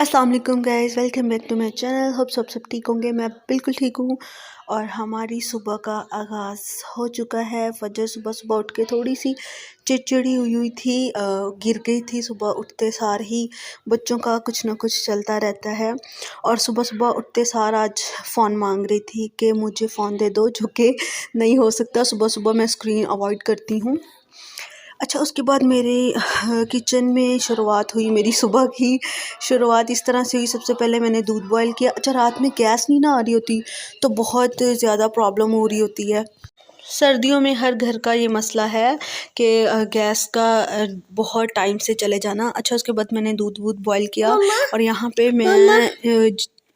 अस्सलाम वालेकुम guys, welcome back to my channel. Hope सब ठीक होंगे। मैं बिल्कुल ठीक हूँ। और हमारी सुबह का आगाज़ हो चुका है। फजर सुबह सुबह उठ के थोड़ी सी चिड़चिड़ी हुई थी, गिर गई थी सुबह उठते सार ही। बच्चों का कुछ ना कुछ चलता रहता है। और सुबह सुबह उठते सार आज फ़ोन मांग रही थी कि मुझे फ़ोन दे दो, जो कि नहीं हो सकता। सुबह सुबह मैं स्क्रीन अवॉइड करती हूँ। अच्छा, उसके बाद मेरे किचन में शुरुआत हुई। मेरी सुबह की शुरुआत इस तरह से हुई। सबसे पहले मैंने दूध बॉयल किया। अच्छा, रात में गैस नहीं ना आ रही होती तो बहुत ज़्यादा प्रॉब्लम हो रही होती है। सर्दियों में हर घर का ये मसला है कि गैस का बहुत टाइम से चले जाना। अच्छा, उसके बाद मैंने दूध वूध बॉयल किया और यहाँ पे मैं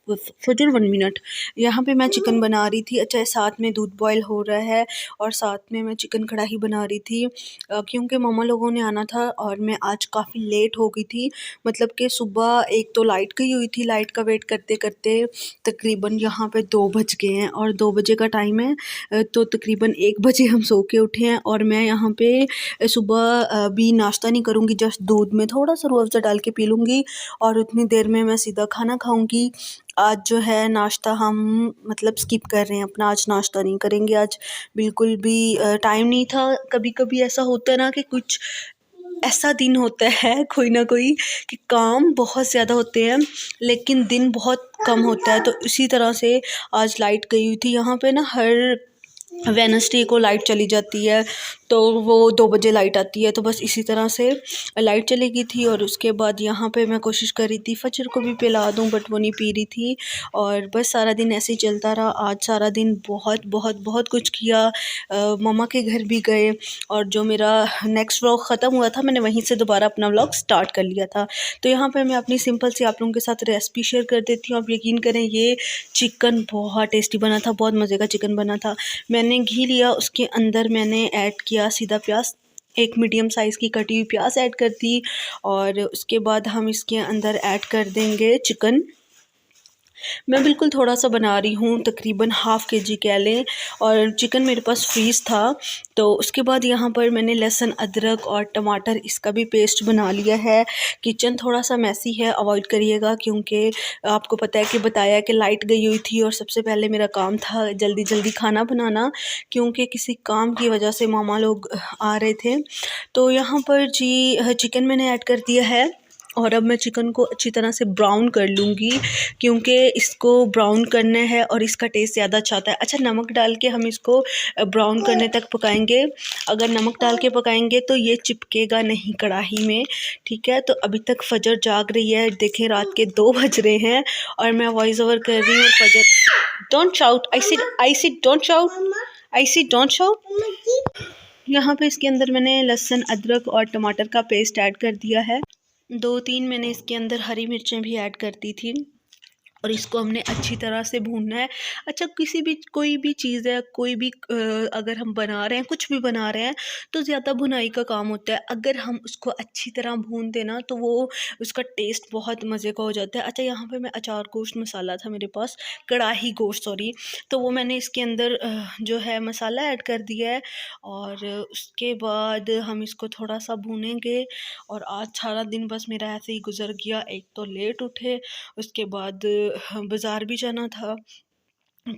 फजर 1 मिनट यहाँ पे मैं चिकन बना रही थी। अच्छा, साथ में दूध बॉयल हो रहा है और साथ में मैं चिकन कढ़ाई बना रही थी, क्योंकि मामा लोगों ने आना था और मैं आज काफ़ी लेट हो गई थी। मतलब कि सुबह एक तो लाइट गई हुई थी। लाइट का वेट करते करते तकरीबन यहाँ पे 2 बज गए हैं और 2 बजे का टाइम है। तो तकरीबन 1 बजे हम सो के उठे हैं और मैं यहाँ पे सुबह भी नाश्ता नहीं करूँगी। जस्ट दूध में थोड़ा सा रूह अफ़ज़ा डाल के पी लूँगी और उतनी देर में मैं सीधा खाना खाऊँगी। आज जो है नाश्ता हम मतलब स्किप कर रहे हैं अपना। आज नाश्ता नहीं करेंगे। आज बिल्कुल भी टाइम नहीं था। कभी कभी ऐसा होता है ना कि कुछ ऐसा दिन होता है कोई ना कोई कि काम बहुत ज़्यादा होते हैं लेकिन दिन बहुत कम होता है। तो इसी तरह से आज लाइट गई हुई थी। यहाँ पे ना हर वेडनेसडे को लाइट चली जाती है, तो वो 2 बजे लाइट आती है। तो बस इसी तरह से लाइट चली गई थी और उसके बाद यहाँ पे मैं कोशिश कर रही थी फजर को भी पिला दूँ, बट वो नहीं पी रही थी। और बस सारा दिन ऐसे ही चलता रहा। आज सारा दिन बहुत बहुत बहुत कुछ किया। मम्मा के घर भी गए और जो मेरा नेक्स्ट व्लॉग ख़त्म हुआ था मैंने वहीं से दोबारा अपना व्लॉग स्टार्ट कर लिया था। तो यहाँ पे मैं अपनी सिंपल सी आप लोगों के साथ रेसिपी शेयर कर देती हूँ। आप यकीन करें, ये चिकन बहुत टेस्टी बना था, बहुत मज़े का चिकन बना था। मैंने घी लिया, उसके अंदर मैंने ऐड किया सीधा प्याज, एक मीडियम साइज़ की कटी हुई प्याज ऐड कर दी और उसके बाद हम इसके अंदर ऐड कर देंगे चिकन। मैं बिल्कुल थोड़ा सा बना रही हूँ, तकरीबन हाफ़ केजी कह लें, और चिकन मेरे पास फ्रीज़ था। तो उसके बाद यहाँ पर मैंने लहसुन, अदरक और टमाटर इसका भी पेस्ट बना लिया है। किचन थोड़ा सा मैसी है, अवॉइड करिएगा, क्योंकि आपको पता है कि बताया कि लाइट गई हुई थी और सबसे पहले मेरा काम था जल्दी जल्दी खाना बनाना, क्योंकि किसी काम की वजह से मामा लोग आ रहे थे। तो यहाँ पर जी चिकन मैंने ऐड कर दिया है और अब मैं चिकन को अच्छी तरह से ब्राउन कर लूँगी, क्योंकि इसको ब्राउन करना है और इसका टेस्ट ज़्यादा अच्छा आता है। अच्छा, नमक डाल के हम इसको ब्राउन करने तक पकाएंगे। अगर नमक डाल के पकाएंगे तो ये चिपकेगा नहीं कढ़ाई में, ठीक है। तो अभी तक फजर जाग रही है, देखें रात के 2 बज रहे हैं और मैं वॉइस ओवर कर रही हूँ। फजर, don't shout, I said don't shout, I said don't shout. यहाँ पे इसके अंदर मैंने लहसुन, अदरक और टमाटर का पेस्ट ऐड कर दिया है। 2-3 मैंने इसके अंदर हरी मिर्चें भी ऐड कर दी थी और इसको हमने अच्छी तरह से भूनना है। अच्छा, किसी भी कोई भी चीज़ है, कोई भी अगर हम बना रहे हैं, कुछ भी बना रहे हैं, तो ज़्यादा भुनाई का काम होता है। अगर हम उसको अच्छी तरह भून दें ना तो वो उसका टेस्ट बहुत मज़े का हो जाता है। अच्छा, यहाँ पे मैं अचार गोश्त मसाला था मेरे पास, कढ़ाई गोश्त सॉरी, तो वो मैंने इसके अंदर जो है मसाला ऐड कर दिया है और उसके बाद हम इसको थोड़ा सा भूनेंगे। और आज सारा दिन बस मेरा ऐसे ही गुजर गया। एक तो लेट उठे, उसके बाद बाज़ार भी जाना था,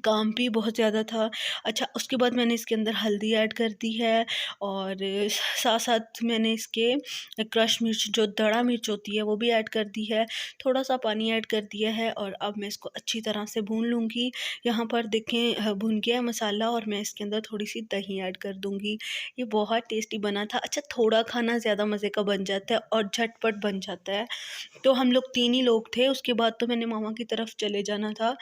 काम भी बहुत ज़्यादा था। अच्छा, उसके बाद मैंने इसके अंदर हल्दी ऐड कर दी है और साथ साथ मैंने इसके क्रश मिर्च, जो दड़ा मिर्च होती है, वो भी ऐड कर दी है। थोड़ा सा पानी ऐड कर दिया है और अब मैं इसको अच्छी तरह से भून लूँगी। यहाँ पर देखें भुन गया है मसाला और मैं इसके अंदर थोड़ी सी दही ऐड कर दूँगी। ये बहुत टेस्टी बना था। अच्छा, थोड़ा खाना ज़्यादा मज़े का बन जाता है और झटपट बन जाता है। तो हम लोग 3 ही लोग थे, उसके बाद तो मैंने मामा की तरफ चले जाना था,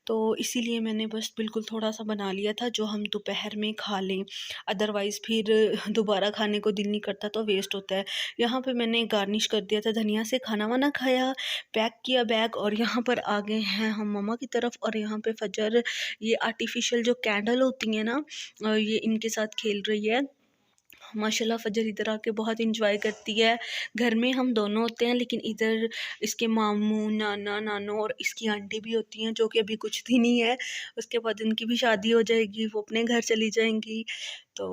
तो इसीलिए मैंने बस बिल्कुल थोड़ा-सा बना लिया था जो हम दोपहर में खा लें। अदरवाइज़ फिर दोबारा खाने को दिल नहीं करता तो वेस्ट होता है। यहाँ पे मैंने गार्निश कर दिया था धनिया से, खाना-वाना खाया, पैक किया बैग और यहाँ पर आ गए हैं हम मम्मा की तरफ। और यहाँ पे फजर ये आर्टिफ़िशियल जो कैंडल होती हैं ना, ये इनके साथ खेल रही है। माशाल्लाह फ़जर इधर आके बहुत एंजॉय करती है। घर में हम दोनों होते हैं लेकिन इधर इसके मामू, नाना, नानू और इसकी आंटी भी होती हैं, जो कि अभी कुछ दिन ही है। उसके बाद इनकी भी शादी हो जाएगी, वो अपने घर चली जाएँगी। तो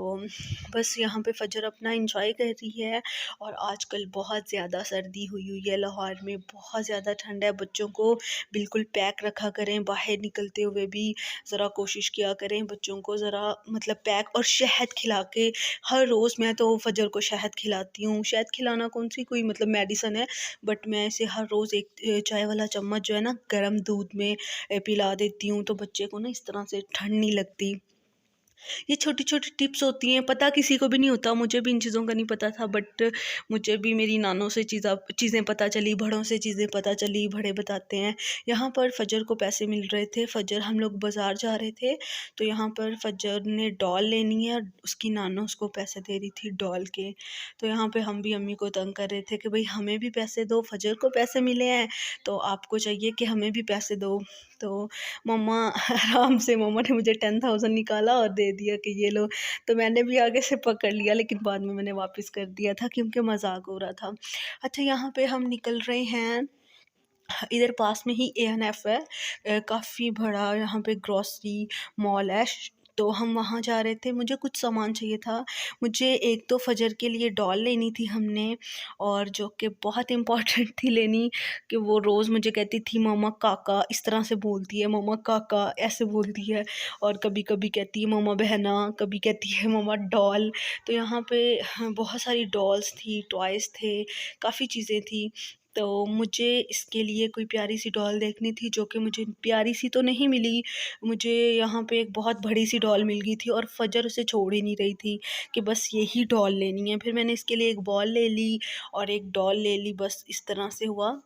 बस यहाँ पे फ़जर अपना एंजॉय कर रही है। और आजकल बहुत ज़्यादा सर्दी हुई हुई है, लाहौर में बहुत ज़्यादा ठंड है। बच्चों को बिल्कुल पैक रखा करें, बाहर निकलते हुए भी ज़रा कोशिश किया करें बच्चों को ज़रा मतलब पैक, और शहद खिला के हर रोज़। मैं तो फ़जर को शहद खिलाती हूँ। शहद खिलाना कौन सी कोई मतलब मेडिसिन है, बट मैं इसे हर रोज़ एक चाय वाला चम्मच जो है ना गर्म दूध में पिला देती हूँ, तो बच्चे को ना इस तरह से ठंड नहीं लगती। ये छोटी-छोटी टिप्स होती हैं, पता किसी को भी नहीं होता, मुझे भी इन चीज़ों का नहीं पता था, बट मुझे भी मेरी नानों से चीज़ें पता चली, बड़ों से चीज़ें पता चली, बड़े बताते हैं। यहाँ पर फ़जर को पैसे मिल रहे थे, फ़जर हम लोग बाज़ार जा रहे थे, तो यहाँ पर फ़जर ने डॉल लेनी है, और उसकी नानो उसको पैसे दे रही थी डॉल के। तो यहाँ पे हम भी अम्मी को तंग कर रहे थे कि भई हमें भी पैसे दो, फ़जर को पैसे मिले हैं, तो आपको चाहिए कि हमें भी पैसे दो। तो मम्मा आराम से मम्मा ने मुझे 10,000 निकाला और दे दिया कि ये लो। तो मैंने भी आगे से पकड़ लिया, लेकिन बाद में मैंने वापस कर दिया था क्योंकि मज़ाक हो रहा था। अच्छा, यहाँ पे हम निकल रहे हैं, इधर पास में ही एएनएफ है, काफ़ी बड़ा यहाँ पे ग्रॉसरी मॉल है। तो हम वहाँ जा रहे थे, मुझे कुछ सामान चाहिए था। मुझे एक तो फ़जर के लिए डॉल लेनी थी हमने, और जो कि बहुत इम्पोर्टेंट थी लेनी, कि वो रोज़ मुझे कहती थी मम्मा काका, इस तरह से बोलती है, मम्मा काका ऐसे बोलती है। और कभी-कभी कहती है मम्मा बहना, कभी कहती है मम्मा डॉल। तो यहाँ पे हाँ, बहुत सारी डॉल्स थी, टॉयज़ थे, काफ़ी चीज़ें थी। तो मुझे इसके लिए कोई प्यारी-सी डॉल देखनी थी, जो कि मुझे प्यारी-सी तो नहीं मिली। मुझे यहाँ पे एक बहुत बड़ी-सी डॉल मिल गई थी, और फ़जर उसे छोड़ ही नहीं रही थी कि बस यही डॉल लेनी है। फिर मैंने इसके लिए एक बॉल ले ली और एक डॉल ले ली, बस इस तरह से हुआ।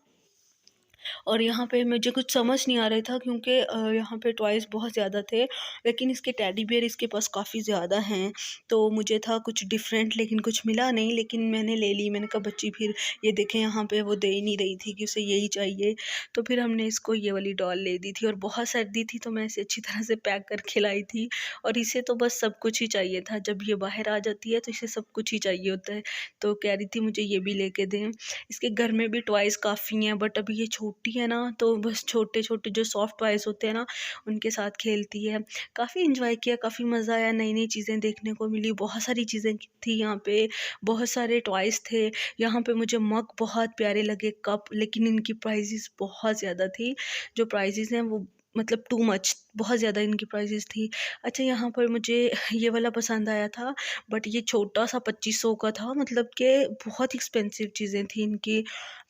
और यहाँ पे मुझे कुछ समझ नहीं आ रहा था, क्योंकि यहाँ पे टॉयज़ बहुत ज़्यादा थे, लेकिन इसके टेडी बियर इसके पास काफ़ी ज़्यादा हैं। तो मुझे था कुछ डिफरेंट, लेकिन कुछ मिला नहीं, लेकिन मैंने ले ली। मैंने कहा बच्ची फिर ये देखें, यहाँ पे वो दे ही नहीं रही थी कि उसे यही चाहिए। तो फिर हमने इसको ये वाली डॉल ले दी थी, और बहुत सर्दी थी तो मैं इसे अच्छी तरह से पैक कर खिलाई थी। और इसे तो बस सब कुछ ही चाहिए था, जब ये बाहर आ जाती है तो इसे सब कुछ ही चाहिए होता है। तो कह रही थी मुझे ये भी लेके दें। इसके घर में भी टॉयज़ काफ़ी हैं, बट अभी ये छोटी है ना, तो बस छोटे-छोटे जो सॉफ्ट टॉयज़ होते हैं ना, उनके साथ खेलती है। काफ़ी एन्जॉय किया, काफ़ी मज़ा आया, नई-नई चीज़ें देखने को मिली, बहुत सारी चीज़ें थी यहाँ पे, बहुत सारे टॉयज़ थे। यहाँ पे मुझे मग बहुत प्यारे लगे, कप, लेकिन इनकी प्राइसेस बहुत ज़्यादा थी। जो प्राइसेस हैं वो मतलब टू मच, बहुत ज़्यादा इनकी प्राइसेस थी। अच्छा, यहाँ पर मुझे ये वाला पसंद आया था, बट ये छोटा-सा 2500 का था, मतलब कि बहुत एक्सपेंसिव चीज़ें थी इनकी।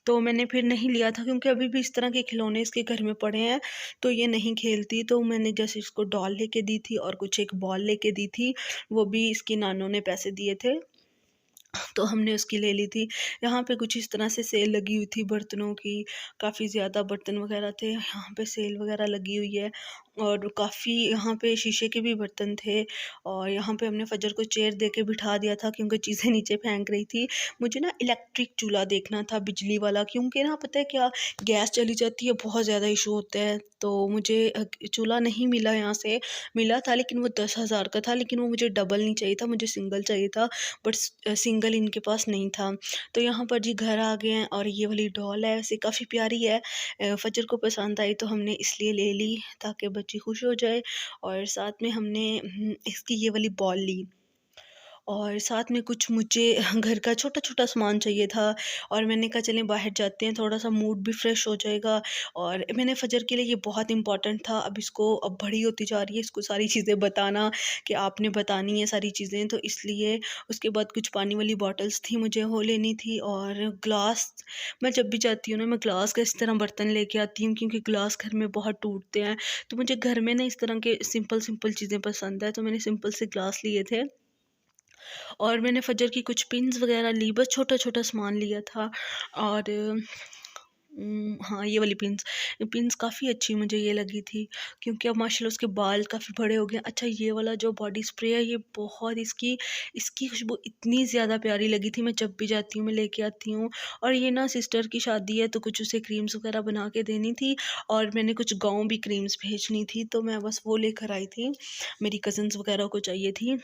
तो मैंने फिर नहीं लिया था, क्योंकि अभी भी इस तरह के खिलौने इसके घर में पड़े हैं, तो ये नहीं खेलती। तो मैंने जैसे इसको डॉल लेके दी थी और कुछ एक बॉल लेके दी थी, वो भी इसकी नानों ने पैसे दिए थे। तो हमने उसकी ले ली थी। यहाँ पे कुछ इस तरह से सेल लगी हुई थी बर्तनों की, काफ़ी ज़्यादा बर्तन वग़ैरह थे, यहाँ पे सेल वग़ैरह लगी हुई है। और काफ़ी यहाँ पे शीशे के भी बर्तन थे, और यहाँ पे हमने फ़जर को चेयर दे के बिठा दिया था, क्योंकि चीज़ें नीचे फेंक रही थी। मुझे ना इलेक्ट्रिक चूल्हा देखना था, बिजली वाला, क्योंकि ना पता है क्या, गैस चली जाती है, बहुत ज़्यादा इशू होता है। तो मुझे चूल्हा नहीं मिला यहाँ से, मिला था लेकिन वो 10,000 का था, लेकिन वो मुझे डबल नहीं चाहिए था, मुझे सिंगल चाहिए था, बट सिंगल इनके पास नहीं था। तो यहाँ पर जी घर आ गए हैं, और ये वाली डॉल है, वैसे काफ़ी प्यारी है। फ़जर को पसंद आई तो हमने इसलिए ले ली, ताकि बच्ची खुश हो जाए। और साथ में हमने इसकी ये वाली बॉल ली, और साथ में कुछ मुझे घर का छोटा-छोटा सामान चाहिए था, और मैंने कहा चलें बाहर जाते हैं, थोड़ा-सा मूड भी फ्रेश हो जाएगा। और मैंने फ़जर के लिए ये बहुत इम्पोर्टेंट था, अब इसको अब बड़ी होती जा रही है, इसको सारी चीज़ें बताना कि आपने बतानी है सारी चीज़ें, तो इसलिए। उसके बाद कुछ पानी वाली बॉटल्स थी, मुझे वो लेनी थी, और ग्लास। मैं जब भी जाती हूँ ना, मैं ग्लास का इस तरह बर्तन लेके आती हूँ, क्योंकि ग्लास घर में बहुत टूटते हैं। तो मुझे घर में ना इस तरह के सिंपल-सिंपल चीज़ें पसंद है, तो मैंने सिंपल से ग्लास लिए थे। और मैंने फ़जर की कुछ पिन्स वग़ैरह ली, बस छोटा-छोटा सामान लिया था। और हाँ, ये वाली पिन्स, पिन्स काफ़ी अच्छी मुझे ये लगी थी, क्योंकि अब माशाल्लाह उसके बाल काफ़ी बड़े हो गए हैं। अच्छा, ये वाला जो बॉडी स्प्रे है, ये बहुत इसकी इसकी खुशबू इतनी ज़्यादा प्यारी लगी थी, मैं जब भी जाती हूँ मैं लेके आती हूँ। और ये ना सिस्टर की शादी है, तो कुछ उसे क्रीम्स वग़ैरह बना के देनी थी, और मैंने कुछ गाँव भी क्रीम्स भेजनी थी, तो मैं बस वो लेकर आई थी, मेरी कज़िन्स वग़ैरह को चाहिए थी।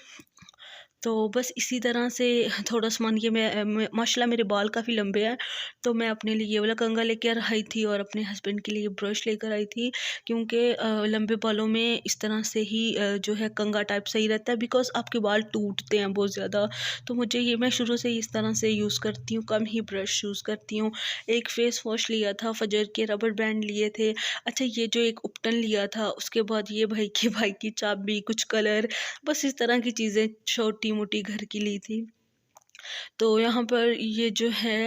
तो बस इसी तरह से थोड़ा सामान ये माशाल्लाह मेरे बाल काफ़ी लंबे हैं, तो मैं अपने लिए ये वाला कंघा लेकर आई थी और अपने हस्बैंड के लिए ब्रश लेकर आई थी, क्योंकि लंबे बालों में इस तरह से ही जो है कंघा टाइप सही रहता है, बिकॉज़ आपके बाल टूटते हैं बहुत ज़्यादा। तो मुझे ये मैं शुरू से ही इस तरह से यूज़ करती हूँ, कम ही ब्रश यूज़ करती हूँ। एक फेस वॉश लिया था, फजर के रबर बैंड लिए थे। अच्छा, ये जो एक उपटन लिया था, उसके बाद ये भाई की बाइक की चाबी, कुछ कलर, बस इस तरह की चीज़ें छोटी-मोटी घर की ली थी। तो यहाँ पर ये जो है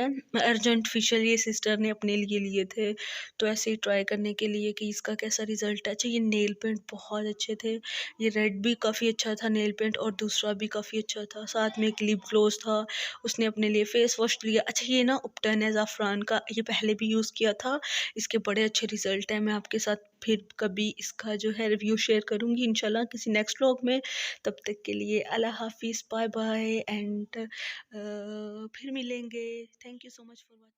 अर्जेंट फेशियल ये सिस्टर ने अपने लिए लिए थे, तो ऐसे ही ट्राई करने के लिए कि इसका कैसा रिज़ल्ट है। अच्छा, ये नेल पेंट बहुत अच्छे थे, ये रेड भी काफ़ी अच्छा था नेल पेंट और दूसरा भी काफ़ी अच्छा था, साथ में एक लिप ग्लॉस था, उसने अपने लिए फेस वॉश लिया। अच्छा, ये ना उपटन है ज़ाफ़रान का, ये पहले भी यूज़ किया था, इसके बड़े अच्छे रिज़ल्ट हैं। मैं आपके साथ फिर कभी इसका जो है रिव्यू शेयर करूँगी इंशाल्लाह किसी नेक्स्ट व्लॉग में। तब तक के लिए अल्लाह हाफ़िज़, बाय बाय एंड फिर मिलेंगे। Thank you so much for watching.